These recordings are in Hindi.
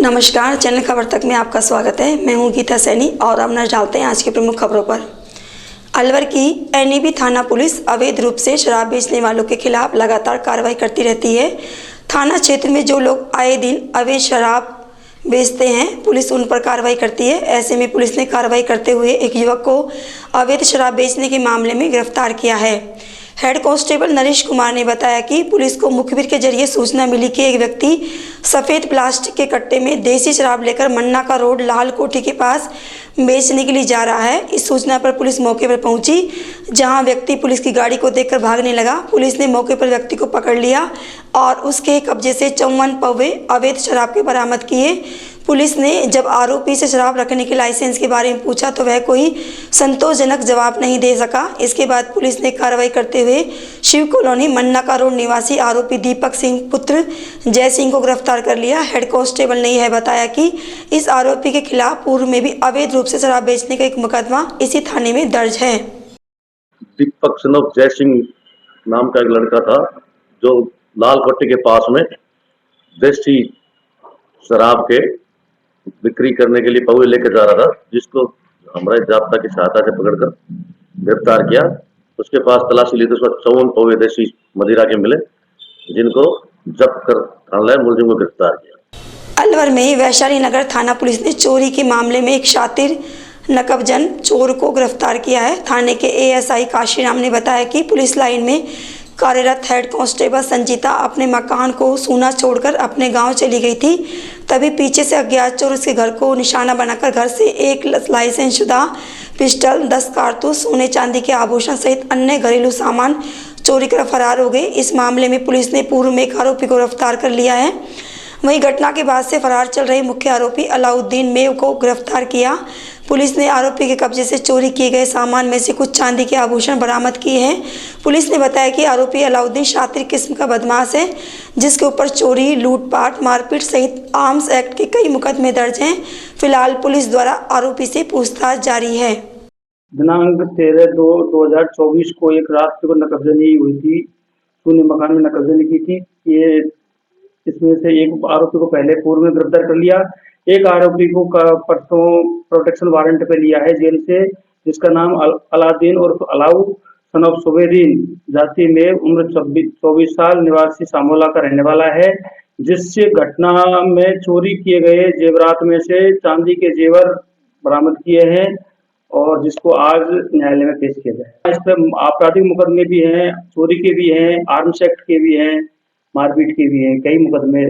नमस्कार, चैनल खबर तक में आपका स्वागत है। मैं हूं गीता सैनी और अब नजर डालते हैं आज की प्रमुख खबरों पर। अलवर की एनईबी थाना पुलिस अवैध रूप से शराब बेचने वालों के खिलाफ लगातार कार्रवाई करती रहती है। थाना क्षेत्र में जो लोग आए दिन अवैध शराब बेचते हैं, पुलिस उन पर कार्रवाई करती है। ऐसे में पुलिस ने कार्रवाई करते हुए एक युवक को अवैध शराब बेचने के मामले में गिरफ्तार किया है। हेड कांस्टेबल नरेश कुमार ने बताया कि पुलिस को मुखबिर के जरिए सूचना मिली कि एक व्यक्ति सफ़ेद प्लास्टिक के कट्टे में देसी शराब लेकर मन्ना का रोड लाल कोठी के पास बेचने के लिए जा रहा है। इस सूचना पर पुलिस मौके पर पहुंची, जहां व्यक्ति पुलिस की गाड़ी को देखकर भागने लगा। पुलिस ने मौके पर व्यक्ति को पकड़ लिया और उसके कब्जे से 54 पौवे अवैध शराब के बरामद किए। पुलिस ने जब आरोपी से शराब रखने के लाइसेंस के बारे में पूछा तो वह कोई संतोषजनक जवाब नहीं दे सका। इसके बाद पुलिस ने कार्रवाई करते हुए शिव कॉलोनी मन्ना का रोड निवासी आरोपी दीपक सिंह पुत्र जय सिंह को गिरफ्तार कर लिया। हेड कांस्टेबल ने यह बताया कि इस आरोपी के खिलाफ पूर्व में भी अवैध रूप से शराब बेचने का एक मुकदमा इसी थाने में दर्ज है। दीपक सिंह जय सिंह नाम का एक लड़का था जो लाल कोठी के पास में देसी शराब के बिक्री करने के लिए पौवे लेकर जा रहा था, जिसको हमारे जाब्ता की सहायता से पकड़कर गिरफ्तार किया। उसके पास तलाशी ली तो उसमें 54 पौवे देसी मदिरा के मिले, जिनको जब्त कर थाना मुलजिम को गिरफ्तार किया। अलवर में वैशाली नगर थाना पुलिस ने चोरी के मामले में एक शातिर नकबजन चोर को गिरफ्तार किया है। थाने के एएसआई काशीराम ने बताया कि पुलिस लाइन में कार्यरत हेड कांस्टेबल संजीता अपने मकान को सूना छोड़कर अपने गांव चली गई थी। तभी पीछे से अज्ञात चोर उसके घर को निशाना बनाकर घर से एक लाइसेंस शुदा पिस्टल, 10 कारतूस, सोने चांदी के आभूषण सहित अन्य घरेलू सामान चोरी कर फरार हो गए। इस मामले में पुलिस ने पूर्व में एक आरोपी को गिरफ्तार कर लिया है। वहीं घटना के बाद से फरार चल रहे मुख्य आरोपी अलाउद्दीन मेव को गिरफ्तार किया। पुलिस ने आरोपी के कब्जे से चोरी किए गए सामान में से कुछ चांदी के आभूषण बरामद किए हैं। पुलिस ने बताया कि आरोपी अलाउद्दीन शातिर किस्म का बदमाश है, जिसके ऊपर चोरी, लूटपाट, मारपीट सहित आर्म्स एक्ट के कई मुकदमे दर्ज हैं। फिलहाल पुलिस द्वारा आरोपी से पूछताछ जारी है। दिनांक 13/2/2024 को एक रात को नकबजनी हुई थी, शून्य मकान में नकबजनी की थी। ये इसमें से एक आरोपी को पहले पूर्व में गिरफ्तार कर लिया। एक आरोपी को परसों प्रोटेक्शन वारंट पे लिया है जेल से, जिसका नाम अलाउद्दीन उर्फ अलाउ सन ऑफ सुबेदीन, जाति में उम्र 24 साल, निवासी सामोला का रहने वाला है, जिससे घटना में चोरी किए गए जेवरात में से चांदी के जेवर बरामद किए हैं और जिसको आज न्यायालय में पेश किया गया। इस पर आपराधिक मुकदमे भी हैं, चोरी के भी हैं, आर्म्स एक्ट के भी हैं, मारपीट के भी हैं, कई मुकदमे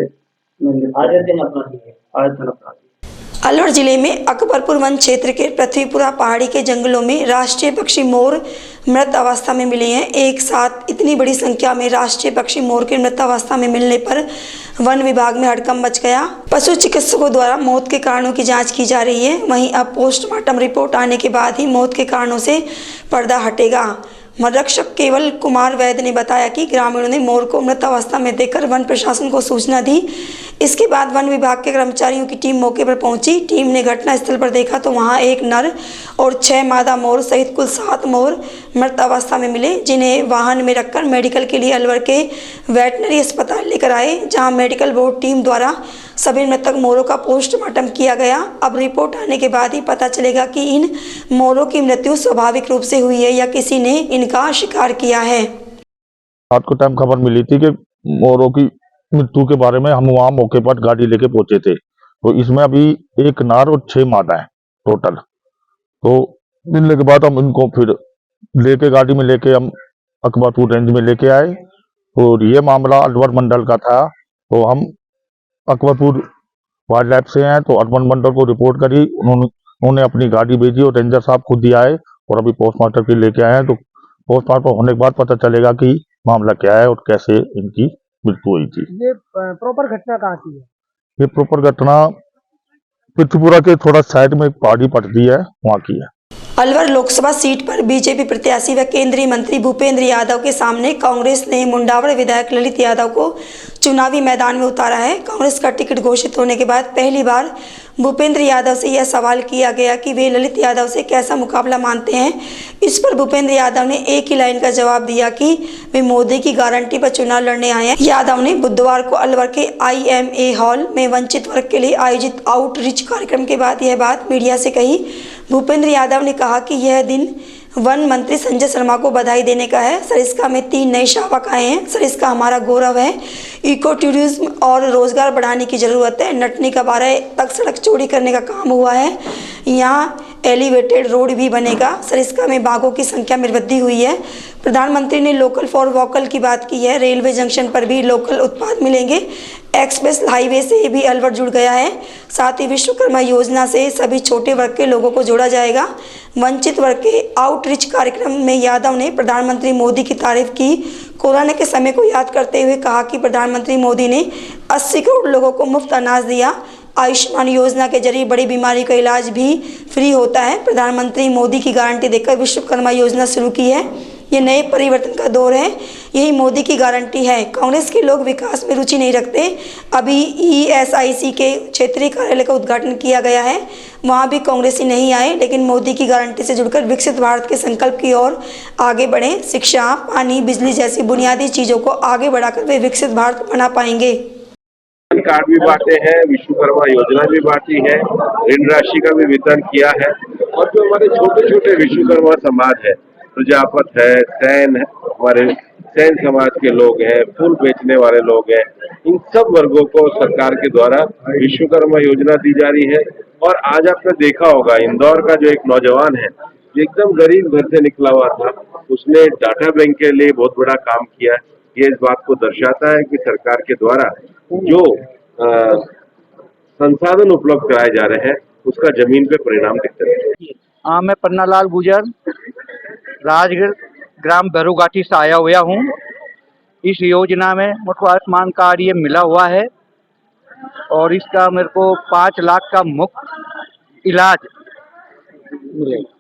अलवर जिले में अकबरपुर वन क्षेत्र के पृथ्वीपुरा पहाड़ी के जंगलों में राष्ट्रीय पक्षी मोर मृत अवस्था में मिले हैं। एक साथ इतनी बड़ी संख्या में राष्ट्रीय पक्षी मोर के मृत अवस्था में मिलने पर वन विभाग में हड़कंप मच गया। पशु चिकित्सकों द्वारा मौत के कारणों की जांच की जा रही है। वहीं अब पोस्टमार्टम रिपोर्ट आने के बाद ही मौत के कारणों से पर्दा हटेगा। संरक्षक केवल कुमार वैद्य ने बताया कि ग्रामीणों ने मोर को मृत अवस्था में देखकर वन प्रशासन को सूचना दी। इसके बाद वन विभाग के कर्मचारियों की टीम मौके पर पहुंची। टीम ने घटनास्थल पर देखा तो वहां एक नर और 6 मादा मोर सहित कुल 7 मोर मृत अवस्था में मिले, जिन्हें वाहन में रखकर मेडिकल के लिए अलवर के वेटनरी अस्पताल लेकर आए, जहां मेडिकल बोर्ड टीम द्वारा सभी मृतक मोरों का पोस्टमार्टम किया गया। अब रिपोर्ट आने के बाद ही पता चलेगा कि इन मोरों की मृत्यु स्वाभाविक रूप से हुई है या किसी ने इनका शिकार किया है। रात को टाइम खबर मिली थी कि मोरों की मृत्यु के बारे में। हम वहां मौके पर गाड़ी लेके पहुंचे थे, तो इसमें अभी एक नार और 6 मादा है टोटल। तो मिलने के बाद हम इनको फिर लेके गाड़ी में लेके हम अकबरपुर रेंज में लेके आए। और ये मामला अलवर मंडल का था, तो हम अकबरपुर वाइल्ड लाइफ से हैं, तो अर्बन मंडल को रिपोर्ट करी। उन्होंने अपनी गाड़ी भेजी और रेंजर साहब खुद ही आए और अभी पोस्टमार्टम के लेके आए हैं। तो पोस्टमार्टम होने के बाद पता चलेगा कि मामला क्या है और कैसे इनकी मृत्यु हुई थी। ये प्रॉपर घटना कहाँ की है? ये प्रॉपर घटना पृथ्वीपुरा के थोड़ा साइड में पहाड़ी पड़ती है, वहाँ की है। अलवर लोकसभा सीट पर बीजेपी प्रत्याशी व केंद्रीय मंत्री भूपेंद्र यादव के सामने कांग्रेस ने मुंडावर विधायक ललित यादव को चुनावी मैदान में उतारा है। कांग्रेस का टिकट घोषित होने के बाद पहली बार भूपेंद्र यादव से यह सवाल किया गया कि वे ललित यादव से कैसा मुकाबला मानते हैं। इस पर भूपेंद्र यादव ने एक ही लाइन का जवाब दिया कि वे मोदी की गारंटी पर चुनाव लड़ने आए हैं। यादव ने बुधवार को अलवर के IMA हॉल में वंचित वर्ग के लिए आयोजित आउटरीच कार्यक्रम के बाद यह बात मीडिया से कही। भूपेंद्र यादव ने कहा कि यह दिन वन मंत्री संजय शर्मा को बधाई देने का है। सरिस्का में 3 नए शावक आए हैं। सरिस्का हमारा गौरव है। इको टूरिज्म और रोजगार बढ़ाने की जरूरत है। नटनी का 12 तक सड़क चौड़ी करने का काम हुआ है। यहाँ एलिवेटेड रोड भी बनेगा। सरिस्का में बाघों की संख्या में वृद्धि हुई है। प्रधानमंत्री ने लोकल फॉर वोकल की बात की है। रेलवे जंक्शन पर भी लोकल उत्पाद मिलेंगे। एक्सप्रेस हाईवे से भी अलवर जुड़ गया है। साथ ही विश्वकर्मा योजना से सभी छोटे वर्ग के लोगों को जोड़ा जाएगा। वंचित वर्ग के आउटरीच कार्यक्रम में यादव ने प्रधानमंत्री मोदी की तारीफ की। कोरोना के समय को याद करते हुए कहा कि प्रधानमंत्री मोदी ने 80 करोड़ लोगों को मुफ्त अनाज दिया। आयुष्मान योजना के जरिए बड़ी बीमारी का इलाज भी फ्री होता है। प्रधानमंत्री मोदी की गारंटी देकर विश्वकर्मा योजना शुरू की है। ये नए परिवर्तन का दौर है। यही मोदी की गारंटी है। कांग्रेस के लोग विकास में रुचि नहीं रखते। अभी ESIC के क्षेत्रीय कार्यालय का उद्घाटन किया गया है। वहाँ भी कांग्रेसी नहीं आए, लेकिन मोदी की गारंटी से जुड़कर विकसित भारत के संकल्प की ओर आगे बढ़े। शिक्षा, पानी, बिजली जैसी बुनियादी चीज़ों को आगे बढ़ाकर वे विकसित भारत बना पाएंगे। कार्ड भी बांटे हैं, विश्वकर्मा योजना भी बांटी है, ऋण राशि का भी वितरण किया है। और जो हमारे छोटे छोटे विश्वकर्मा समाज है, प्रजापत है, सैन है, हमारे सैन समाज के लोग हैं, फूल बेचने वाले लोग हैं, इन सब वर्गों को सरकार के द्वारा विश्वकर्मा योजना दी जा रही है। और आज आपने देखा होगा, इंदौर का जो एक नौजवान है जो एकदम गरीब घर से निकला हुआ था, उसने डाटा बैंक के लिए बहुत बड़ा काम किया। ये इस बात को दर्शाता है कि सरकार के द्वारा जो संसाधन उपलब्ध कराए जा रहे हैं उसका जमीन पे परिणाम दिखते हैं। हाँ, मैं पन्नालाल गुजर राजगढ़ ग्राम भैरोघाटी से आया हुआ हूँ। इस योजना में मुझको आयुष्मान कार्ड ये मिला हुआ है और इसका मेरे को 5 लाख का मुफ्त इलाज मिलेगा।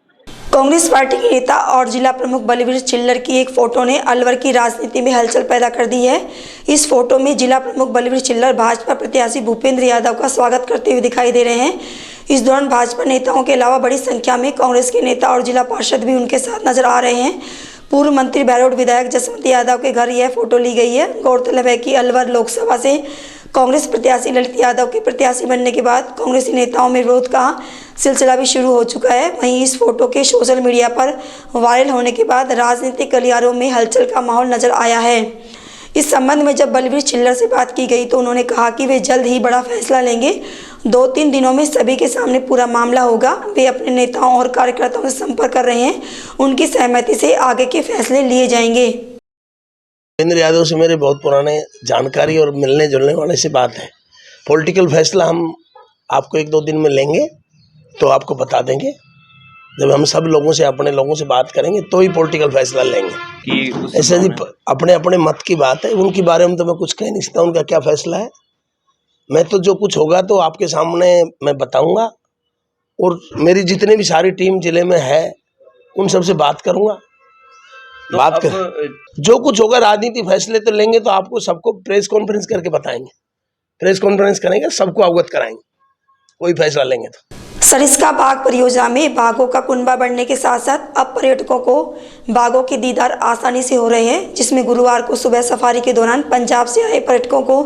कांग्रेस पार्टी के नेता और जिला प्रमुख बलवीर चिल्लर की एक फोटो ने अलवर की राजनीति में हलचल पैदा कर दी है। इस फोटो में जिला प्रमुख बलवीर चिल्लर भाजपा प्रत्याशी भूपेंद्र यादव का स्वागत करते हुए दिखाई दे रहे हैं। इस दौरान भाजपा नेताओं के अलावा बड़ी संख्या में कांग्रेस के नेता और जिला पार्षद भी उनके साथ नजर आ रहे हैं। पूर्व मंत्री बैरोड विधायक जसवंत यादव के घर यह फोटो ली गई है। गौरतलब है कि अलवर लोकसभा से कांग्रेस प्रत्याशी ललित यादव के प्रत्याशी बनने के बाद कांग्रेसी नेताओं में विरोध का सिलसिला भी शुरू हो चुका है। वहीं इस फोटो के सोशल मीडिया पर वायरल होने के बाद राजनीतिक गलियारों में हलचल का माहौल नजर आया है। इस संबंध में जब बलवीर चिल्लर से बात की गई तो उन्होंने कहा कि वे जल्द ही बड़ा फैसला लेंगे। 2-3 दिनों में सभी के सामने पूरा मामला होगा। वे अपने नेताओं और कार्यकर्ताओं से संपर्क कर रहे हैं। उनकी सहमति से आगे के फैसले लिए जाएंगे। भूपेंद्र यादव से मेरे बहुत पुराने जानकारी और मिलने जुलने वाले से बात है। पॉलिटिकल फैसला हम आपको 1-2 दिन में लेंगे तो आपको बता देंगे। जब हम सब लोगों से, अपने लोगों से बात करेंगे तो ही पॉलिटिकल फैसला लेंगे। कि ऐसे जी अपने अपने मत की बात है, उनके बारे में तो मैं कुछ कह नहीं सकता उनका क्या फैसला है। मैं तो जो कुछ होगा तो आपके सामने मैं बताऊंगा और मेरी जितनी भी सारी टीम जिले में है उन सबसे बात करूंगा। तो बात कर जो कुछ होगा राजनीति फैसले तो लेंगे तो आपको सबको प्रेस कॉन्फ्रेंस करके बताएंगे। प्रेस कॉन्फ्रेंस करेंगे, सबको अवगत कराएंगे, कोई फैसला लेंगे तो। सरिस्का बाघ परियोजना में बाघों का कुनबा बढ़ने के साथ साथ अब पर्यटकों को बाघों के दीदार आसानी से हो रहे हैं, जिसमें गुरुवार को सुबह सफारी के दौरान पंजाब से आए पर्यटकों को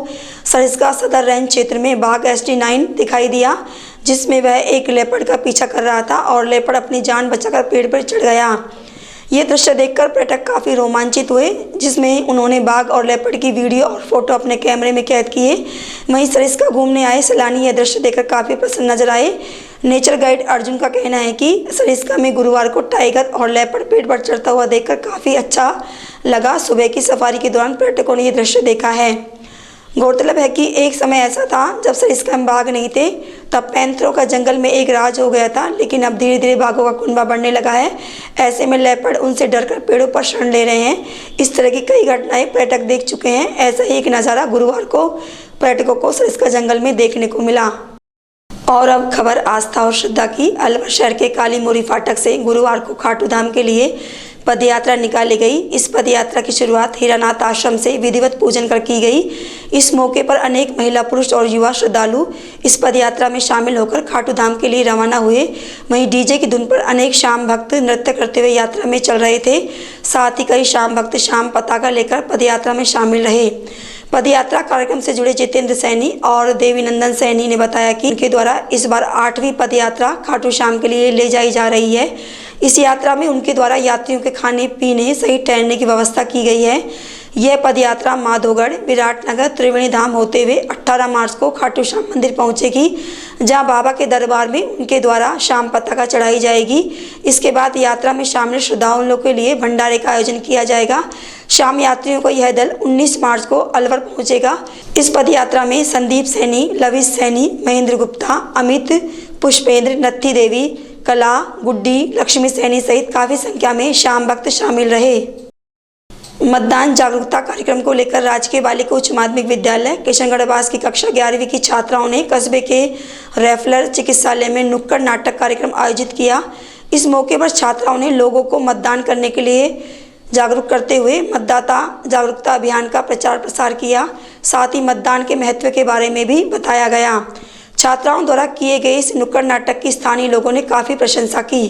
सरिस्का सदर रेंज क्षेत्र में बाघ ST9 दिखाई दिया, जिसमें वह एक लेपर्ड का पीछा कर रहा था और लेपर्ड अपनी जान बचाकर पेड़ पर चढ़ गया। ये दृश्य देखकर पर्यटक काफ़ी रोमांचित हुए, जिसमें उन्होंने बाघ और लेपर्ड की वीडियो और फोटो अपने कैमरे में कैद किए। वहीं सरिस्का घूमने आए सैलानी यह दृश्य देखकर काफ़ी प्रसन्न नजर आए। नेचर गाइड अर्जुन का कहना है कि सरिस्का में गुरुवार को टाइगर और लेपर्ड पेड़ पर चढ़ता हुआ देखकर काफ़ी अच्छा लगा। सुबह की सफारी के दौरान पर्यटकों ने यह दृश्य देखा है। गौरतलब है कि एक समय ऐसा था जब सरिस्का में बाघ नहीं थे, तब पैंथरों का जंगल में एक राज हो गया था, लेकिन अब धीरे धीरे बाघों का कुनबा बढ़ने लगा है। ऐसे में लेपर्ड उनसे डरकर पेड़ों पर शरण ले रहे हैं। इस तरह की कई घटनाएं पर्यटक देख चुके हैं। ऐसा ही एक नज़ारा गुरुवार को पर्यटकों को सरिस्का जंगल में देखने को मिला। और अब खबर आस्था और श्रद्धा की। अलवर शहर के काली मोरी फाटक से गुरुवार को खाटू धाम के लिए पदयात्रा निकाली गई। इस पदयात्रा की शुरुआत हीरानाथ आश्रम से विधिवत पूजन कर की गई। इस मौके पर अनेक महिला, पुरुष और युवा श्रद्धालु इस पदयात्रा में शामिल होकर खाटू धाम के लिए रवाना हुए। वहीं डीजे की धुन पर अनेक शाम भक्त नृत्य करते हुए यात्रा में चल रहे थे। साथ ही कई शाम भक्त शाम पताका लेकर पदयात्रा में शामिल रहे। पदयात्रा कार्यक्रम से जुड़े जितेंद्र सैनी और देवीनंदन सैनी ने बताया कि उनके द्वारा इस बार 8वीं पदयात्रा खाटू श्याम के लिए ले जाई जा रही है। इस यात्रा में उनके द्वारा यात्रियों के खाने पीने सहित ठहरने की व्यवस्था की गई है। यह पदयात्रा माधोगढ़, विराटनगर, त्रिवेणी धाम होते हुए 18 मार्च को खाटू श्याम मंदिर पहुंचेगी, जहां बाबा के दरबार में उनके द्वारा शाम पताका चढ़ाई जाएगी। इसके बाद यात्रा में शामिल श्रद्धालुओं के लिए भंडारे का आयोजन किया जाएगा। शाम यात्रियों को यह दल 19 मार्च को अलवर पहुंचेगा। इस पदयात्रा में संदीप सैनी, लविश सैनी, महेंद्र गुप्ता, अमित, पुष्पेंद्र, नत्थी देवी, कला, गुड्डी, लक्ष्मी सैनी सहित काफी संख्या में शाम भक्त शामिल रहे। मतदान जागरूकता कार्यक्रम को लेकर राजकीय बालिका उच्च माध्यमिक विद्यालय किशनगढ़ की कक्षा 11वीं की छात्राओं ने कस्बे के रेफलर चिकित्सालय में नुक्कड़ नाटक कार्यक्रम आयोजित किया। इस मौके पर छात्राओं ने लोगों को मतदान करने के लिए जागरूक करते हुए मतदाता जागरूकता अभियान का प्रचार प्रसार किया। साथ ही मतदान के महत्व के बारे में भी बताया गया। छात्राओं द्वारा किए गए इस नुक्कड़ नाटक की स्थानीय लोगों ने काफी प्रशंसा की।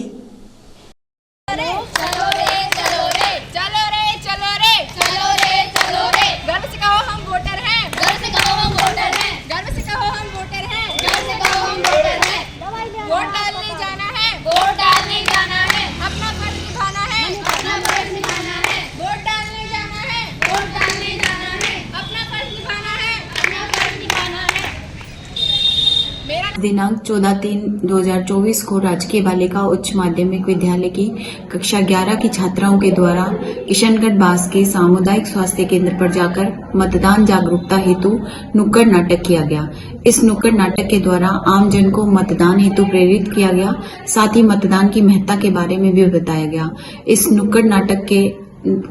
दिनांक 14/3/2024 को राजकीय बालिका उच्च माध्यमिक विद्यालय की कक्षा 11 की छात्राओं के द्वारा किशनगढ़ बास के सामुदायिक स्वास्थ्य केंद्र पर जाकर मतदान जागरूकता हेतु नुक्कड़ नाटक किया गया। इस नुक्कड़ नाटक के द्वारा आमजन को मतदान हेतु प्रेरित किया गया। साथ ही मतदान की महत्ता के बारे में भी बताया गया। इस नुक्कड़ नाटक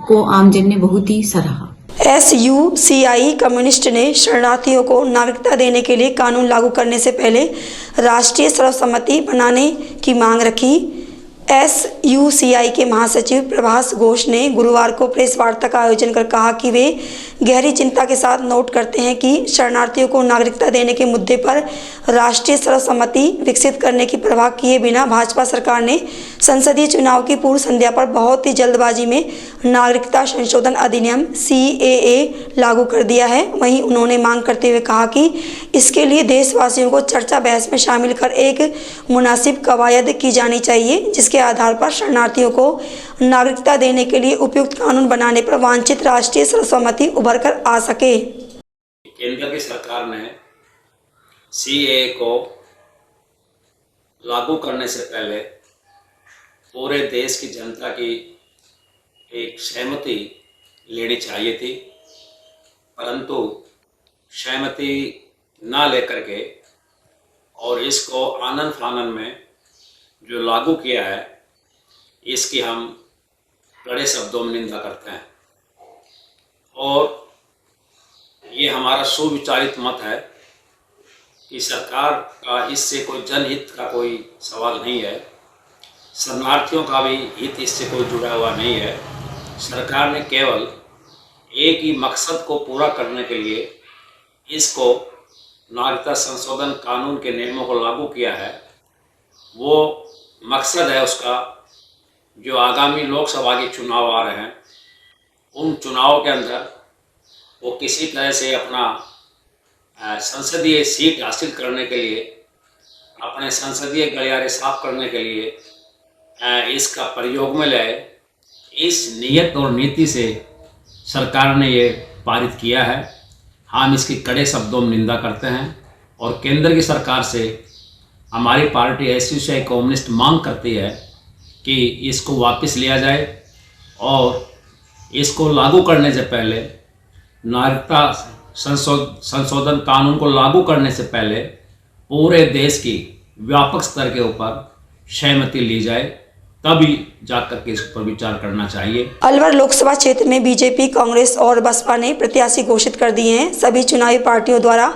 को आमजन ने बहुत ही सराहा। SUCI कम्युनिस्ट ने शरणार्थियों को नागरिकता देने के लिए कानून लागू करने से पहले राष्ट्रीय सर्वसम्मति बनाने की मांग रखी। SUCI के महासचिव प्रभास घोष ने गुरुवार को प्रेस वार्ता का आयोजन कर कहा कि वे गहरी चिंता के साथ नोट करते हैं कि शरणार्थियों को नागरिकता देने के मुद्दे पर राष्ट्रीय सर्वसम्मति विकसित करने की परवाह किए बिना भाजपा सरकार ने संसदीय चुनाव की पूर्व संध्या पर बहुत ही जल्दबाजी में नागरिकता संशोधन अधिनियम CAA लागू कर दिया है। वहीं उन्होंने मांग करते हुए कहा कि इसके लिए देशवासियों को चर्चा बहस में शामिल कर एक मुनासिब कवायद की जानी चाहिए, जिसके आधार पर शरणार्थियों को नागरिकता देने के लिए उपयुक्त कानून बनाने पर वांछित राष्ट्रीय सर्वसम्मति उभर कर आ सके। केंद्र की सरकार ने CAA को लागू करने से पहले पूरे देश की जनता की एक सहमति लेनी चाहिए थी, परंतु सहमति ना लेकर के और इसको आनन फानन में जो लागू किया है, इसकी हम कड़े शब्दों में निंदा करते हैं। और ये हमारा सुविचारित मत है कि सरकार का इससे कोई जनहित का कोई सवाल नहीं है, शरणार्थियों का भी हित इससे कोई जुड़ा हुआ नहीं है। सरकार ने केवल एक ही मकसद को पूरा करने के लिए इसको नागरिकता संशोधन कानून के नियमों को लागू किया है। वो मकसद है उसका, जो आगामी लोकसभा के चुनाव आ रहे हैं, उन चुनावों के अंदर वो किसी तरह से अपना संसदीय सीट हासिल करने के लिए, अपने संसदीय गलियारे साफ करने के लिए इसका प्रयोग में लाए। इस नियत और नीति से सरकार ने ये पारित किया है। हम इसकी कड़े शब्दों में निंदा करते हैं और केंद्र की सरकार से हमारी पार्टी SUCI कम्युनिस्ट मांग करती है कि इसको वापस लिया जाए और इसको लागू करने से पहले, नागरिकता संशोधन कानून को लागू करने से पहले पूरे देश की व्यापक स्तर के ऊपर सहमति ली जाए, तभी जाकर के इस पर विचार करना चाहिए। अलवर लोकसभा क्षेत्र में बीजेपी, कांग्रेस और बसपा ने प्रत्याशी घोषित कर दिए हैं। सभी चुनावी पार्टियों द्वारा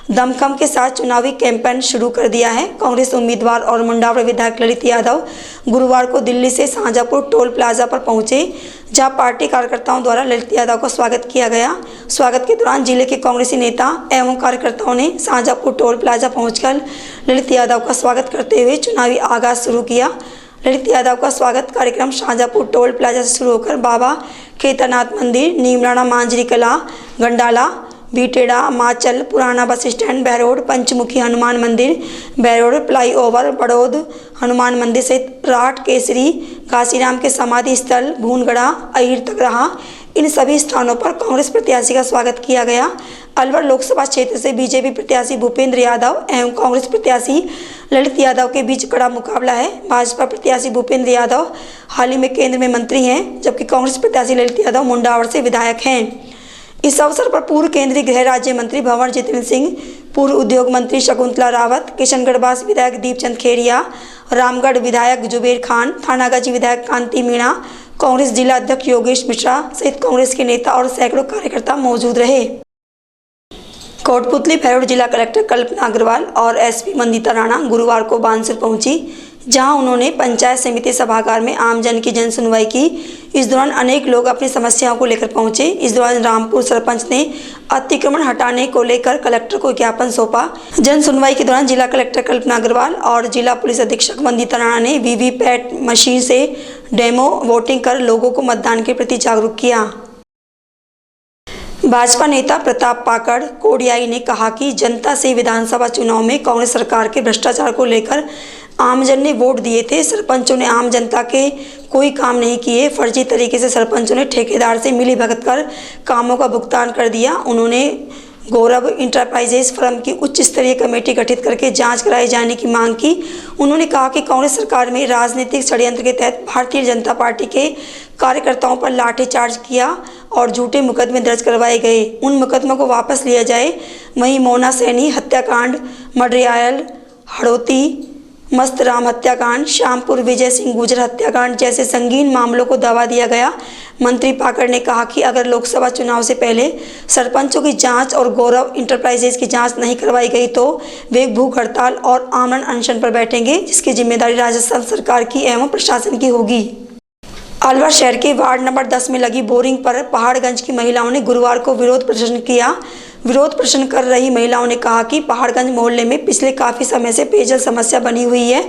दमखम के साथ चुनावी कैंपेन शुरू कर दिया है। कांग्रेस उम्मीदवार और मुंडावर विधायक ललित यादव गुरुवार को दिल्ली से शाहजहाँपुर टोल प्लाजा पर पहुंचे, जहां पार्टी कार्यकर्ताओं द्वारा ललित यादव का स्वागत किया गया। स्वागत के दौरान जिले के कांग्रेसी नेता एवं कार्यकर्ताओं ने शाहजहाँपुर टोल प्लाजा पहुंचकर ललित यादव का स्वागत करते हुए चुनावी आगाज शुरू किया। ललित यादव का स्वागत कार्यक्रम शाहजहाँपुर टोल प्लाजा से शुरू होकर बाबा केदारनाथ मंदिर, नीमराणा मांजरी कला, गंडाला, बीटेड़ा, माचल, पुराना बस स्टैंड, बहरोड, पंचमुखी हनुमान मंदिर, बहरोड, फ्लाईओवर, बड़ौद हनुमान मंदिर सहित राठ, केसरी, घासीराम के समाधि स्थल, भूनगढ़ा, अहिर तक रहा। इन सभी स्थानों पर कांग्रेस प्रत्याशी का स्वागत किया गया। अलवर लोकसभा क्षेत्र से बीजेपी प्रत्याशी भूपेंद्र यादव एवं कांग्रेस प्रत्याशी ललित यादव के बीच कड़ा मुकाबला है। भाजपा प्रत्याशी भूपेंद्र यादव हाल ही में केंद्र में मंत्री हैं, जबकि कांग्रेस प्रत्याशी ललित यादव मुंडावर से विधायक हैं। इस अवसर पर पूर्व केंद्रीय गृह राज्य मंत्री भंवर जितेंद्र सिंह, पूर्व उद्योग मंत्री शकुंतला रावत, किशनगढ़ विधायक दीपचंद खेरिया, रामगढ़ विधायक जुबेर खान, थानागाजी विधायक कांति मीणा, कांग्रेस जिला अध्यक्ष योगेश मिश्रा सहित कांग्रेस के नेता और सैकड़ों कार्यकर्ता मौजूद रहे। कोटपुतली भैरोड जिला कलेक्टर कल्पना अग्रवाल और एसपी मंदिता राणा गुरुवार को बानसूर पहुंची, जहां उन्होंने पंचायत समिति सभागार में आमजन की जन सुनवाई की। इस दौरान अनेक लोग अपनी समस्याओं को लेकर पहुंचे। इस दौरान रामपुर सरपंच ने अतिक्रमण हटाने को लेकर कलेक्टर को ज्ञापन सौंपा। जन सुनवाई के दौरान जिला कलेक्टर कल्पना अग्रवाल और जिला पुलिस अधीक्षक मंदिता राणा ने वीवीपैट मशीन से डेमो वोटिंग कर लोगों को मतदान के प्रति जागरूक किया। भाजपा नेता प्रताप पाकड़ कोडियाई ने कहा कि जनता से विधानसभा चुनाव में कांग्रेस सरकार के भ्रष्टाचार को लेकर आमजन ने वोट दिए थे। सरपंचों ने आम जनता के कोई काम नहीं किए। फर्जी तरीके से सरपंचों ने ठेकेदार से मिली भगत कर कामों का भुगतान कर दिया। उन्होंने गौरव इंटरप्राइजेज फर्म की उच्च स्तरीय कमेटी गठित करके जांच कराए जाने की मांग की। उन्होंने कहा कि कांग्रेस सरकार में राजनीतिक षड्यंत्र के तहत भारतीय जनता पार्टी के कार्यकर्ताओं पर लाठीचार्ज किया और झूठे मुकदमे दर्ज करवाए गए। उन मुकदमों को वापस लिया जाए। वहीं मोना सैनी हत्याकांड, मडरियायल, हड़ौती मस्तराम हत्याकांड, श्यामपुर विजय सिंह गुजर हत्याकांड जैसे संगीन मामलों को दबा दिया गया। मंत्री पाकड़ ने कहा कि अगर लोकसभा चुनाव से पहले सरपंचों की जांच और गौरव इंटरप्राइजेज की जांच नहीं करवाई गई तो वे भूख हड़ताल और आमरण अनशन पर बैठेंगे, जिसकी जिम्मेदारी राजस्थान सरकार की एवं प्रशासन की होगी। अलवर शहर के वार्ड नंबर 10 में लगी बोरिंग पर पहाड़गंज की महिलाओं ने गुरुवार को विरोध प्रदर्शन किया। विरोध प्रदर्शन कर रही महिलाओं ने कहा कि पहाड़गंज मोहल्ले में पिछले काफ़ी समय से पेयजल समस्या बनी हुई है,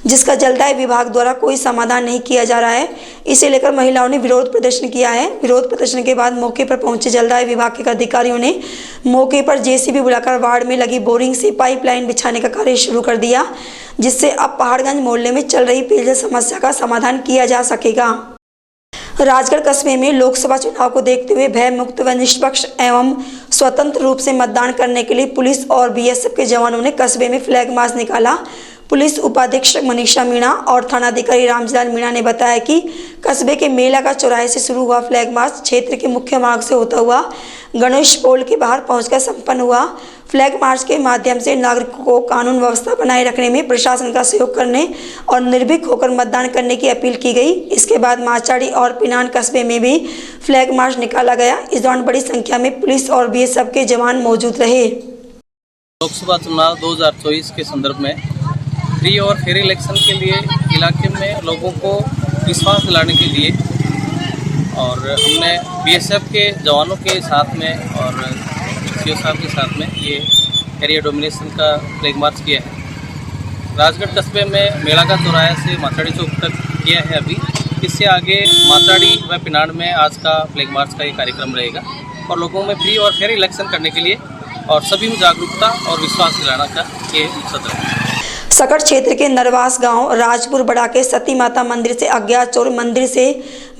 जिसका जलदाय विभाग द्वारा कोई समाधान नहीं किया जा रहा है। इसे लेकर महिलाओं ने विरोध प्रदर्शन किया है। विरोध प्रदर्शन के बाद मौके पर पहुंचे जलदाय विभाग के अधिकारियों ने मौके पर जेसीबी बुलाकर वार्ड में लगी बोरिंग से पाइपलाइन बिछाने का कार्य शुरू कर दिया, जिससे अब पहाड़गंज मोहल्ले में चल रही पेयजल समस्या का समाधान किया जा सकेगा। राजगढ़ कस्बे में लोकसभा चुनाव को देखते हुए भय मुक्त व निष्पक्ष एवं स्वतंत्र रूप से मतदान करने के लिए पुलिस और बीएसएफ के जवानों ने कस्बे में फ्लैग मार्च निकाला। पुलिस उपाधीक्षक मनीषा मीणा और थानाधिकारी रामजीलाल मीणा ने बताया कि कस्बे के मेला का चौराहे से शुरू हुआ फ्लैग मार्च क्षेत्र के मुख्य मार्ग से होता हुआ गणेश पोल के बाहर पहुंचकर संपन्न हुआ। फ्लैग मार्च के माध्यम से नागरिकों को कानून व्यवस्था बनाए रखने में प्रशासन का सहयोग करने और निर्भीक होकर मतदान करने की अपील की गई। इसके बाद माचाड़ी और पिनान कस्बे में भी फ्लैग मार्च निकाला गया। इस दौरान बड़ी संख्या में पुलिस और बीएसएफ के जवान मौजूद रहे। लोकसभा चुनाव 2024 के संदर्भ में फ्री और फेयर इलेक्शन के लिए इलाके में लोगों को विश्वास दिलाने के लिए और हमने बीएसएफ के जवानों के साथ में और सीओ साहब के साथ में ये एरिया डोमिनेशन का फ्लैग मार्च किया है। राजगढ़ कस्बे में मेला का चौराहे से माचाड़ी चौक तक किया है। अभी इससे आगे माचाड़ी व पिनाड़ में आज का फ्लैग मार्च का ये कार्यक्रम रहेगा और लोगों में फ्री और फेयर इलेक्शन करने के लिए और सभी में जागरूकता और विश्वास दिलाना का ये मकसद है। सकट क्षेत्र के नरवास गांव राजपुर बड़ा के सती माता मंदिर से अज्ञात चोर मंदिर से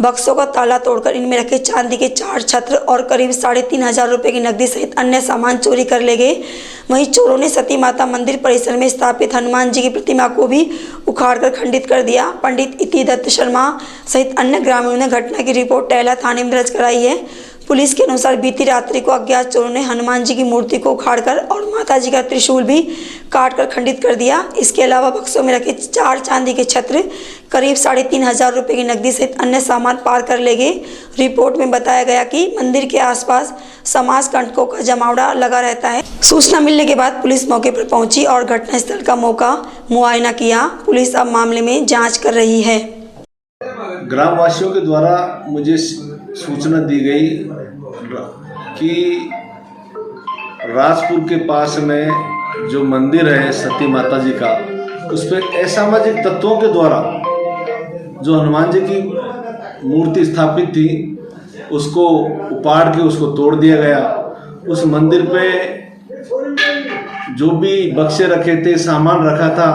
बक्सों का ताला तोड़कर इनमें रखे चांदी के 4 छत्र और करीब 3,500 रुपए की नकदी सहित अन्य सामान चोरी कर ले गए। वहीं चोरों ने सती माता मंदिर परिसर में स्थापित हनुमान जी की प्रतिमा को भी उखाड़कर खंडित कर दिया। पंडित इति दत्त शर्मा सहित अन्य ग्रामीणों ने घटना की रिपोर्ट टहला थाने में दर्ज कराई है। पुलिस के अनुसार बीती रात्रि को अज्ञात चोरों ने हनुमान जी की मूर्ति को उखाड़कर और माता जी का त्रिशूल भी काटकर खंडित कर दिया। इसके अलावा बक्सों में रखे 4 चांदी के छत्र, करीब 3,500 रुपये की नकदी सहित अन्य सामान पार कर ले गए। रिपोर्ट में बताया गया कि मंदिर के आसपास समाज कंटकों का जमावड़ा लगा रहता है। सूचना मिलने के बाद पुलिस मौके पर पहुंची और घटनास्थल का मुआयना किया। पुलिस अब मामले में जाँच कर रही है। ग्रामवासियों के द्वारा मुझे सूचना दी गई कि राजपुर के पास में जो मंदिर है सती माता जी का, उस पर असामाजिक तत्वों के द्वारा जो हनुमान जी की मूर्ति स्थापित थी उसको उपाड़ के उसको तोड़ दिया गया। उस मंदिर पे जो भी बक्से रखे थे, सामान रखा था,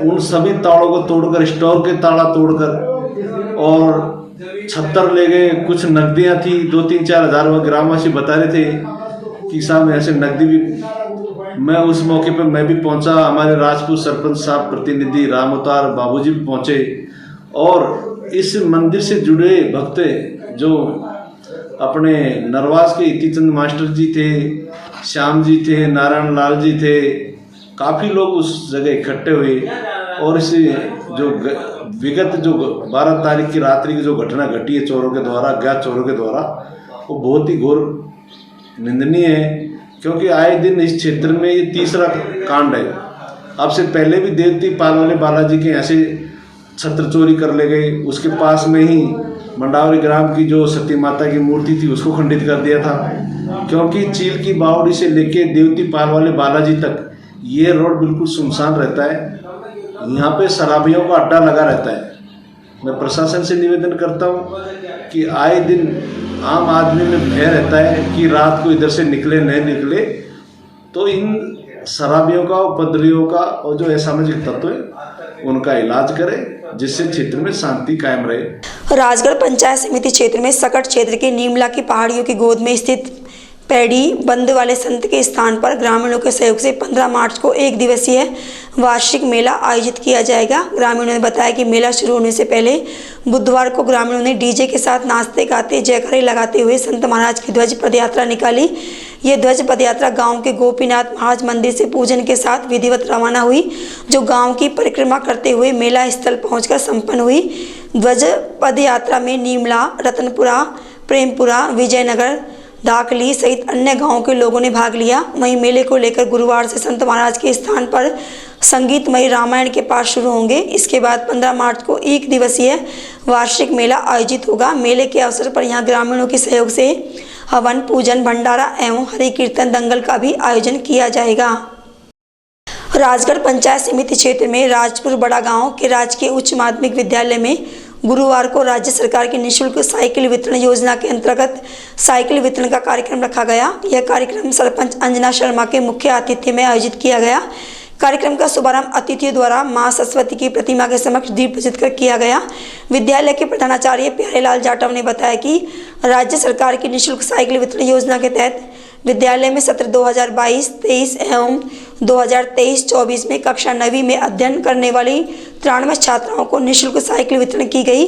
उन सभी तालों को तोड़कर, स्टोर के ताला तोड़कर और छत्तर ले गए। कुछ नकदियां थी 2-3-4 हज़ार। वह ग्रामवासी बता रहे थे कि साहब ऐसे नकदी भी। मैं उस मौके पर मैं भी पहुंचा, हमारे राजपूत सरपंच साहब प्रतिनिधि राम अवतार बाबूजी भी पहुंचे और इस मंदिर से जुड़े भक्त जो अपने नरवास के इतिचंद मास्टर जी थे, श्याम जी थे, नारायण लाल जी थे, काफ़ी लोग उस जगह इकट्ठे हुए और इस जो विगत जो 12 तारीख की रात्रि की जो घटना घटी है चोरों के द्वारा, अज्ञात चोरों के द्वारा, वो बहुत ही घोर निंदनीय है। क्योंकि आए दिन इस क्षेत्र में ये तीसरा कांड है। अब से पहले भी देवती पाल वाले बालाजी के यहाँ से छत्र चोरी कर ले गए। उसके पास में ही मंडावरी ग्राम की जो सती माता की मूर्ति थी उसको खंडित कर दिया था। क्योंकि चील की बावड़ी से लेके देवती पाल वाले बालाजी तक ये रोड बिल्कुल सुनसान रहता है। यहाँ पे शराबियों का अड्डा लगा रहता है। मैं प्रशासन से निवेदन करता हूँ कि आए दिन आम आदमी में भय रहता है कि रात को इधर से निकले नहीं निकले, तो इन शराबियों का, उपद्रवियों का और जो असामाजिक तत्व है उनका इलाज करें, जिससे क्षेत्र में शांति कायम रहे। राजगढ़ पंचायत समिति क्षेत्र में सकट क्षेत्र के नीमला की पहाड़ियों की गोद में स्थित पैड़ी बंद वाले संत के स्थान पर ग्रामीणों के सहयोग से 15 मार्च को 1 दिवसीय वार्षिक मेला आयोजित किया जाएगा। ग्रामीणों ने बताया कि मेला शुरू होने से पहले बुधवार को ग्रामीणों ने डीजे के साथ नाचते गाते जयकारे लगाते हुए संत महाराज की ध्वज पदयात्रा निकाली। ये ध्वज पदयात्रा गांव के गोपीनाथ महाराज मंदिर से पूजन के साथ विधिवत रवाना हुई, जो गांव की परिक्रमा करते हुए मेला स्थल पहुंचकर संपन्न हुई। ध्वज पदयात्रा में नीमला, रतनपुरा, प्रेमपुरा, विजयनगर, दाकली सहित अन्य गांवों के लोगों ने भाग लिया। वहीं मेले को लेकर गुरुवार से संत महाराज के स्थान पर संगीतमयी रामायण के पाठ शुरू होंगे। इसके बाद 15 मार्च को 1 दिवसीय वार्षिक मेला आयोजित होगा। मेले के अवसर पर यहां ग्रामीणों के सहयोग से हवन, पूजन, भंडारा एवं हरि कीर्तन दंगल का भी आयोजन किया जाएगा। राजगढ़ पंचायत समिति क्षेत्र में राजपुर बड़ा गांव के राजकीय उच्च माध्यमिक विद्यालय में गुरुवार को राज्य सरकार की निःशुल्क साइकिल वितरण योजना के अंतर्गत साइकिल वितरण का कार्यक्रम रखा गया। यह कार्यक्रम सरपंच अंजना शर्मा के मुख्य आतिथ्य में आयोजित किया गया। कार्यक्रम का शुभारंभ अतिथियों द्वारा मां सरस्वती की प्रतिमा के समक्ष दीप प्रज्वलित कर किया गया। विद्यालय के प्रधानाचार्य प्यारेलाल जाटव ने बताया कि राज्य सरकार की निःशुल्क साइकिल वितरण योजना के तहत विद्यालय में सत्र 2022-23 एवं 2023-24 में कक्षा 9वीं में अध्ययन करने वाली 93 छात्राओं को निःशुल्क साइकिल वितरण की गई।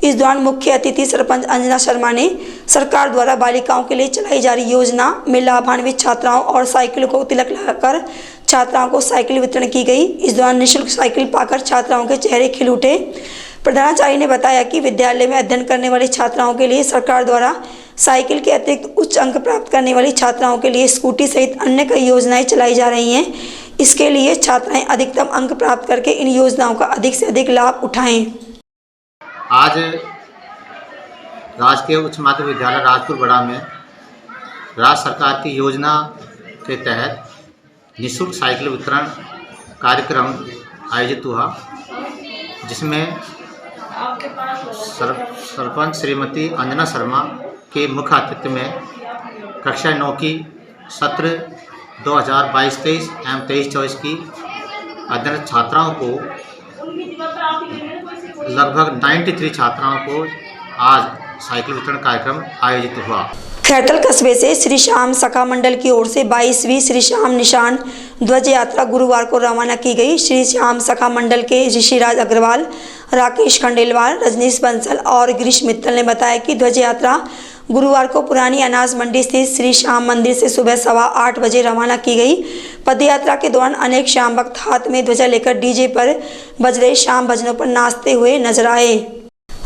इस दौरान मुख्य अतिथि सरपंच अंजना शर्मा ने सरकार द्वारा बालिकाओं के लिए चलाई जा रही योजना में लाभान्वित छात्राओं और साइकिल को तिलक लगाकर छात्राओं को साइकिल वितरण की गई। इस दौरान निःशुल्क साइकिल पाकर छात्राओं के चेहरे खिल उठे। प्रधानाचार्य ने बताया कि विद्यालय में अध्ययन करने वाली छात्राओं के लिए सरकार द्वारा साइकिल के अतिरिक्त उच्च अंक प्राप्त करने वाली छात्राओं के लिए स्कूटी सहित अन्य कई योजनाएं चलाई जा रही हैं। इसके लिए छात्राएं अधिकतम अंक प्राप्त करके इन योजनाओं का अधिक से अधिक लाभ उठाएं। आज राजकीय उच्च माध्यमिक विद्यालय राजपुर बड़ा में राज्य सरकार की योजना के तहत निःशुल्क साइकिल वितरण कार्यक्रम आयोजित हुआ, जिसमें सरपंच श्रीमती अंजना शर्मा के मुख्य आतिथ्य में कक्षा 9 की सत्र 2022-23 एवं 23-24 की अध्ययनरत छात्राओं को लगभग 93 छात्राओं को आज साइकिल वितरण कार्यक्रम आयोजित हुआ। खैरतल कस्बे से श्री श्याम सखा मंडल की ओर से 22वीं श्री श्याम निशान ध्वज यात्रा गुरुवार को रवाना की गई। श्री श्याम सखा मंडल के ऋषिराज अग्रवाल, राकेश खंडेलवाल, रजनीश बंसल और गिरीश मित्तल ने बताया कि ध्वज यात्रा गुरुवार को पुरानी अनाज मंडी स्थित श्री श्याम मंदिर से सुबह 8:15 बजे रवाना की गई। पदयात्रा के दौरान अनेक श्याम भक्त हाथ में ध्वजा लेकर डीजे पर बज रहे श्याम भजनों पर नाचते हुए नजर आए।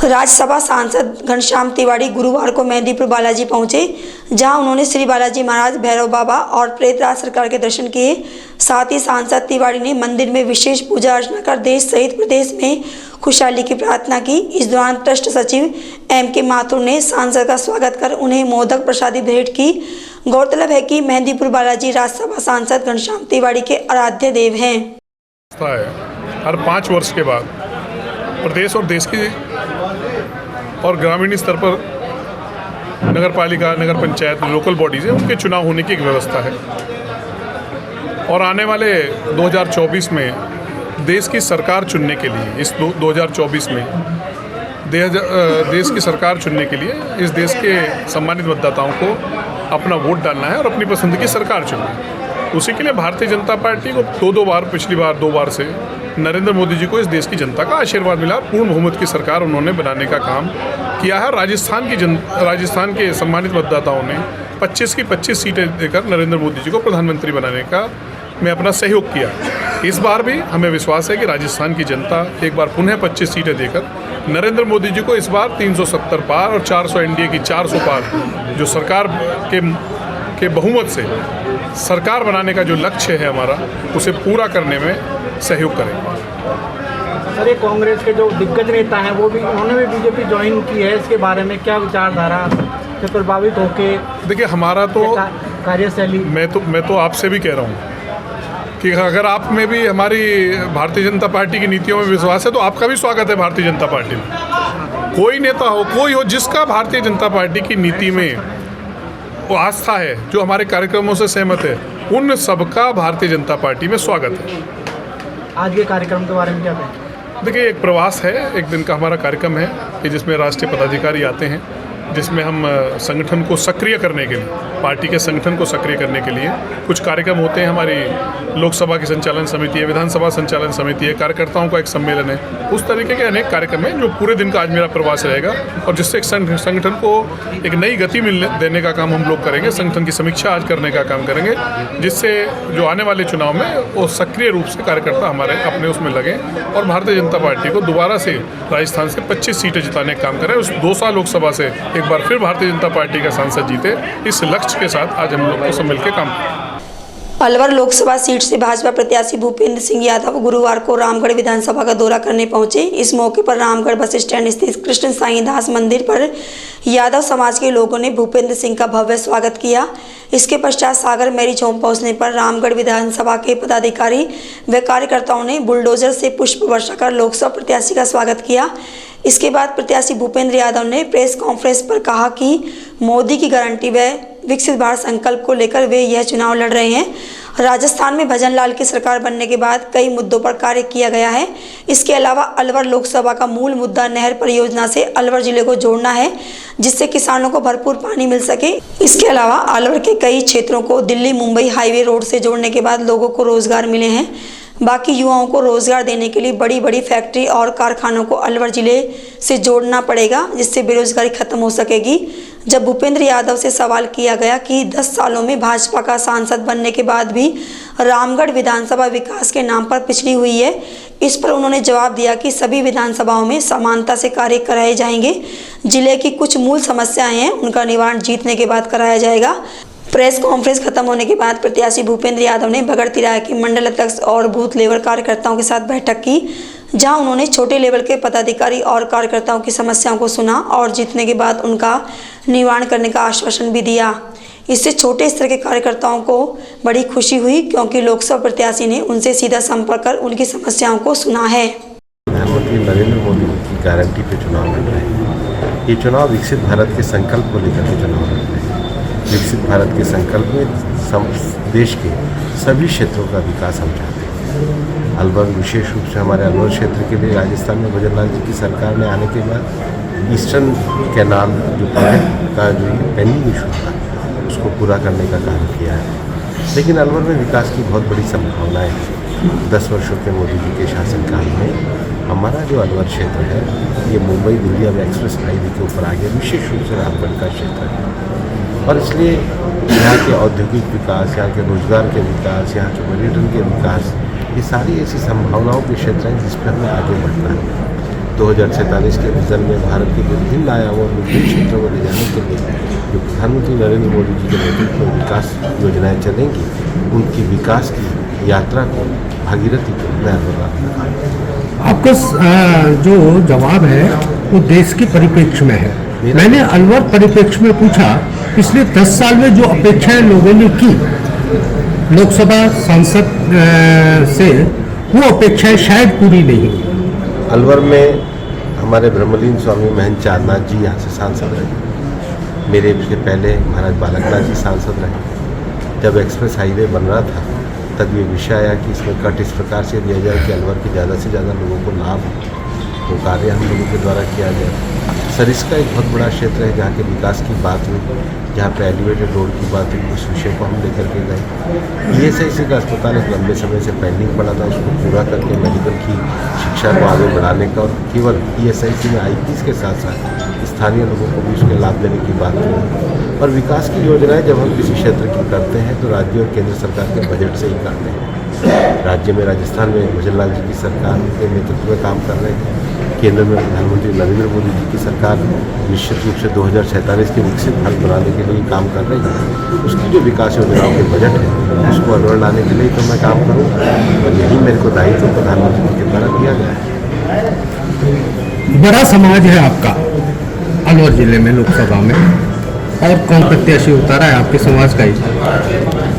राज्यसभा सांसद घनश्याम तिवारी गुरुवार को मेहंदीपुर बालाजी पहुंचे, जहां उन्होंने श्री बालाजी महाराज, भैरव बाबा और प्रेतराज सरकार के दर्शन किए। साथ ही सांसद तिवारी ने मंदिर में विशेष पूजा अर्चना कर देश सहित प्रदेश में खुशहाली की प्रार्थना की। इस दौरान ट्रस्ट सचिव M.K. माथुर ने सांसद का स्वागत कर उन्हें मोदक प्रसादी भेंट की। गौरतलब है कि मेहंदीपुर बालाजी राज्यसभा सांसद घनश्याम तिवारी के आराध्य देव हैं। हर 5 वर्ष के बाद प्रदेश और देश की और ग्रामीण स्तर पर नगर पालिका, नगर पंचायत, लोकल बॉडीज़ है, उनके चुनाव होने की एक व्यवस्था है। और आने वाले 2024 में देश की सरकार चुनने के लिए, इस 2024 में देश की सरकार चुनने के लिए इस देश के सम्मानित मतदाताओं को अपना वोट डालना है और अपनी पसंद की सरकार चुनना है। उसी के लिए भारतीय जनता पार्टी को दो बार, पिछली बार 2 बार से नरेंद्र मोदी जी को इस देश की जनता का आशीर्वाद मिला। पूर्ण बहुमत की सरकार उन्होंने बनाने का काम किया है। राजस्थान के सम्मानित मतदाताओं ने 25 की 25 सीटें देकर नरेंद्र मोदी जी को प्रधानमंत्री बनाने का में अपना सहयोग किया। इस बार भी हमें विश्वास है कि राजस्थान की जनता एक बार पुनः 25 सीटें देकर नरेंद्र मोदी जी को इस बार 370 पार और 400 एनडीए की 400 पार जो सरकार के बहुमत से सरकार बनाने का जो लक्ष्य है हमारा, उसे पूरा करने में सहयोग करेंगे। सर, ये कांग्रेस के जो दिग्गज नेता हैं वो भी, उन्होंने भी बीजेपी ज्वाइन की है, इसके बारे में क्या विचारधारा से प्रभावित होके? देखिए, हमारा तो कार्यशैली, मैं तो आपसे भी कह रहा हूँ कि अगर आप में भी हमारी भारतीय जनता पार्टी की नीतियों में विश्वास है तो आपका भी स्वागत है भारतीय जनता पार्टी में। कोई नेता हो, कोई हो, जिसका भारतीय जनता पार्टी की नीति में वो आस्था है, जो हमारे कार्यक्रमों से सहमत है, उन सबका भारतीय जनता पार्टी में स्वागत है। आज के कार्यक्रम के बारे में क्या कहें? देखिए, एक प्रवास है, एक दिन का हमारा कार्यक्रम है कि जिसमें राष्ट्रीय पदाधिकारी आते हैं, जिसमें हम संगठन को सक्रिय करने के लिए, पार्टी के संगठन को सक्रिय करने के लिए कुछ कार्यक्रम होते हैं। हमारी लोकसभा की संचालन समिति है, विधानसभा संचालन समिति है, कार्यकर्ताओं का एक सम्मेलन है। उस तरीके के अनेक कार्यक्रम हैं जो पूरे दिन का आज मेरा प्रवास रहेगा और जिससे एक संगठन को एक नई गति देने का काम हम लोग करेंगे। संगठन की समीक्षा आज करने का काम करेंगे, जिससे जो आने वाले चुनाव में वो सक्रिय रूप से कार्यकर्ता हमारे अपने उसमें लगे और भारतीय जनता पार्टी को दोबारा से राजस्थान से 25 सीटें जिताने का काम करें। उस 2 साल लोकसभा से एक बार फिर भारतीय जनता पार्टी का सांसद जीते, इस लक्ष्य के साथ आज हम लोग को सब मिलकर काम करें। अलवर लोकसभा सीट से भाजपा प्रत्याशी भूपेंद्र सिंह यादव गुरुवार को रामगढ़ विधानसभा का दौरा करने पहुंचे। इस मौके पर रामगढ़ बस स्टैंड स्थित कृष्ण साईं दास मंदिर पर यादव समाज के लोगों ने भूपेंद्र सिंह का भव्य स्वागत किया। इसके पश्चात सागर मैरिज होम पहुंचने पर रामगढ़ विधानसभा के पदाधिकारी व कार्यकर्ताओं ने बुलडोजर से पुष्प वर्षा कर लोकसभा प्रत्याशी का स्वागत किया। इसके बाद प्रत्याशी भूपेंद्र यादव ने प्रेस कॉन्फ्रेंस पर कहा कि मोदी की गारंटी व विकसित भारत संकल्प को लेकर वे यह चुनाव लड़ रहे हैं। राजस्थान में भजन लाल की सरकार बनने के बाद कई मुद्दों पर कार्य किया गया है। इसके अलावा अलवर लोकसभा का मूल मुद्दा नहर परियोजना से अलवर जिले को जोड़ना है, जिससे किसानों को भरपूर पानी मिल सके। इसके अलावा अलवर के कई क्षेत्रों को दिल्ली मुंबई हाईवे रोड से जोड़ने के बाद लोगों को रोजगार मिले हैं। बाकी युवाओं को रोजगार देने के लिए बड़ी बड़ी फैक्ट्री और कारखानों को अलवर जिले से जोड़ना पड़ेगा, जिससे बेरोजगारी खत्म हो सकेगी। जब भूपेंद्र यादव से सवाल किया गया कि 10 सालों में भाजपा का सांसद बनने के बाद भी रामगढ़ विधानसभा विकास के नाम पर पिछड़ी हुई है, इस पर उन्होंने जवाब दिया कि सभी विधानसभाओं में समानता से कार्य कराए जाएंगे। जिले की कुछ मूल समस्याएं हैं, उनका निवारण जीतने के बाद कराया जाएगा। प्रेस कॉन्फ्रेंस खत्म होने के बाद प्रत्याशी भूपेंद्र यादव ने बगड़ तिराहे के मंडल अध्यक्ष और बूथ लेवल कार्यकर्ताओं के साथ बैठक की, जहां उन्होंने छोटे लेवल के पदाधिकारी और कार्यकर्ताओं की समस्याओं को सुना और जीतने के बाद उनका निवारण करने का आश्वासन भी दिया। इससे छोटे स्तर के कार्यकर्ताओं को बड़ी खुशी हुई, क्योंकि लोकसभा प्रत्याशी ने उनसे सीधा संपर्क कर उनकी समस्याओं को सुना है। प्रधानमंत्री नरेंद्र मोदी की गारंटी पे चुनाव लड़ रहे हैं। ये चुनाव विकसित भारत के संकल्प को लेकर के चुनाव लड़ रहे हैं। विकसित भारत के संकल्प में देश के सभी क्षेत्रों का विकास हम चाहते हैं। अलवर विशेष रूप से हमारे अलवर क्षेत्र के लिए राजस्थान में भजन लाल जी की सरकार ने आने के बाद ईस्टर्न कैनाल जो प्रोजेक्ट का जो पेंडिंग इशू था उसको पूरा करने का काम किया है। लेकिन अलवर में विकास की बहुत बड़ी संभावनाएं हैं। 10 वर्षों के मोदी जी के शासनकाल में हमारा जो अलवर क्षेत्र है ये मुंबई दिल्ली अब एक्सप्रेस हाईवे के ऊपर आ गया, विशेष रूप से रामगढ़ का क्षेत्र है। और इसलिए यहाँ के औद्योगिक विकास, यहाँ के रोजगार के विकास, यहाँ के पर्यटन के विकास, ये सारी ऐसी संभावनाओं के क्षेत्र हैं जिस पर हमें आगे बढ़ना है। 2047 के विजन में भारत के विभिन्न आयामों में विभिन्न क्षेत्रों में ले जाने के लिए जो प्रधानमंत्री नरेंद्र मोदी जी के नेतृत्व में विकास योजनाएं चलेंगी, उनकी विकास की यात्रा को भागीरथी को मैं अनुरोध आपका जो जवाब है वो देश के परिप्रेक्ष्य में है। मैंने अलवर परिप्रेक्ष्य में पूछा, पिछले 10 साल में जो अपेक्षाएं लोगों ने की लोकसभा सांसद से, वो अपेक्षाएं शायद पूरी नहीं हुई। अलवर में हमारे ब्रह्मलीन स्वामी महंत चारनाथ जी यहाँ से सांसद रहे, मेरे से पहले महाराज बालकनाथ जी सांसद रहे। जब एक्सप्रेस हाईवे बन रहा था तब ये विषय आया कि इसमें कट इस प्रकार से दिया जाए कि अलवर के ज़्यादा से ज़्यादा लोगों को लाभ हो, तो कार्य हम लोगों के द्वारा किया गया। सरिस्का एक बहुत बड़ा क्षेत्र है जहाँ के विकास की बात हुई, जहाँ पे एलिवेटेड रोड की बात हुई, उस विषय को हम लेकर के गए। ESIC का अस्पताल एक लंबे समय से पेंडिंग पड़ा था, उसको पूरा करके मेडिकल की शिक्षा को आगे बढ़ाने का, और केवल ESIC में IPs के साथ साथ स्थानीय लोगों को भी उसके लाभ देने की बात हुई। और विकास की योजनाएं जब हम किसी क्षेत्र की करते हैं तो राज्य और केंद्र सरकार के बजट से ही करते हैं। राज्य में राजस्थान में भजन लाल जी की सरकार के नेतृत्व में काम कर रहे हैं, केंद्र में प्रधानमंत्री नरेंद्र मोदी जी की सरकार निश्चित रूप से 2047 के विकसित भारत बनाने के लिए काम कर रही है। उसकी जो विकास योजनाओं के बजट है उसको अलवर लाने के लिए तो मैं काम करूँगा, और यही मेरे को दायित्व प्रधानमंत्री जी के द्वारा दिया गया है। बड़ा समाज है आपका अलवर जिले में लोकसभा में, और कौन प्रत्याशी उतारा है आपके समाज का ही,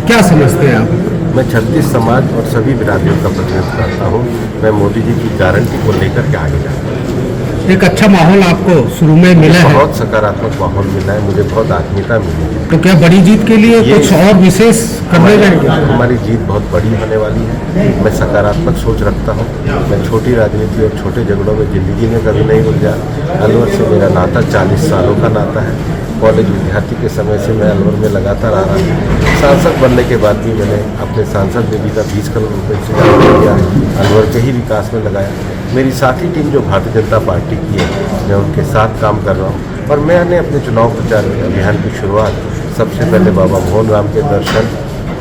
क्या समझते हैं आप? मैं 36 समाज और सभी बिरादरियों का प्रतिनिधित्व करता हूँ। मैं मोदी जी की गारंटी को लेकर के आगे जाऊँगा। एक अच्छा माहौल आपको शुरू में मिला है? बहुत सकारात्मक माहौल मिला है, मुझे बहुत आत्मीयता मिली है। तो क्या बड़ी जीत के लिए कुछ और विशेष करने जाएंगे? हमारी जीत बहुत बड़ी होने वाली है। मैं सकारात्मक सोच रखता हूँ। मैं छोटी राजनीति और छोटे झगड़ों में ज़िंदगी में कभी नहीं उलझा। अलवर से मेरा नाता 40 सालों का नाता है। कॉलेज विद्यार्थी के समय से मैं अलवर में लगातार आ रहा हूँ। सांसद बनने के बाद भी मैंने अपने सांसद निधि का 20 करोड़ रुपये से किया, अलवर के ही विकास में लगाया। मेरी साथी टीम जो भारतीय जनता पार्टी की है, मैं उनके साथ काम कर रहा हूँ। और मैंने अपने चुनाव प्रचार अभियान की शुरुआत सबसे पहले बाबा मोहन राम के दर्शन,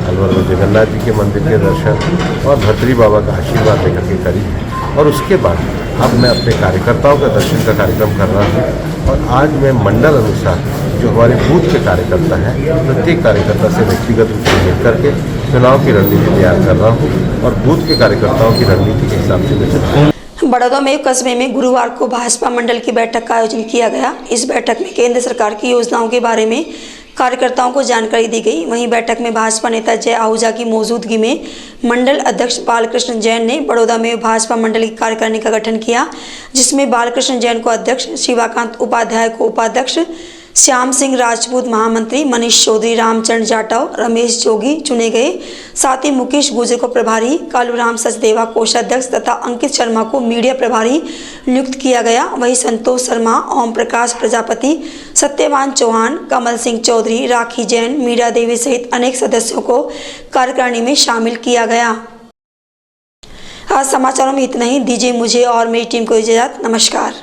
अलवर में जगन्नाथ जी के मंदिर के दर्शन और भतरी बाबा का आशीर्वाद लेकर के करी, और उसके बाद अब मैं अपने कार्यकर्ताओं का दर्शन का कार्यक्रम कर रहा हूँ। और आज मैं मंडल अनुसार जो हमारे बूथ के कार्यकर्ता हैं, प्रत्येक कार्यकर्ता से व्यक्तिगत रूप से मिल करके चुनाव की रणनीति तैयार कर रहा हूँ, और बूथ के कार्यकर्ताओं की रणनीति के हिसाब से मैं चल रहा हूँ। बड़ौदा में कस्बे में गुरुवार को भाजपा मंडल की बैठक का आयोजन किया गया। इस बैठक में केंद्र सरकार की योजनाओं के बारे में कार्यकर्ताओं को जानकारी दी गई। वहीं बैठक में भाजपा नेता जय आहूजा की मौजूदगी में मंडल अध्यक्ष बालकृष्ण जैन ने बड़ौदा में भाजपा मंडल की कार्यकारिणी का गठन किया, जिसमें बालकृष्ण जैन को अध्यक्ष, शिवाकांत उपाध्याय को उपाध्यक्ष, श्याम सिंह राजपूत महामंत्री, मनीष चौधरी, रामचंद्र जाटव, रमेश जोगी चुने गए। साथ ही मुकेश गुर्जर को प्रभारी, कालूराम सचदेवा कोषाध्यक्ष तथा अंकित शर्मा को मीडिया प्रभारी नियुक्त किया गया। वहीं संतोष शर्मा, ओम प्रकाश प्रजापति, सत्यवान चौहान, कमल सिंह चौधरी, राखी जैन, मीरा देवी सहित अनेक सदस्यों को कार्यकारिणी में शामिल किया गया। आज समाचारों में इतना ही। दीजिए मुझे और मेरी टीम को इजाजत। नमस्कार।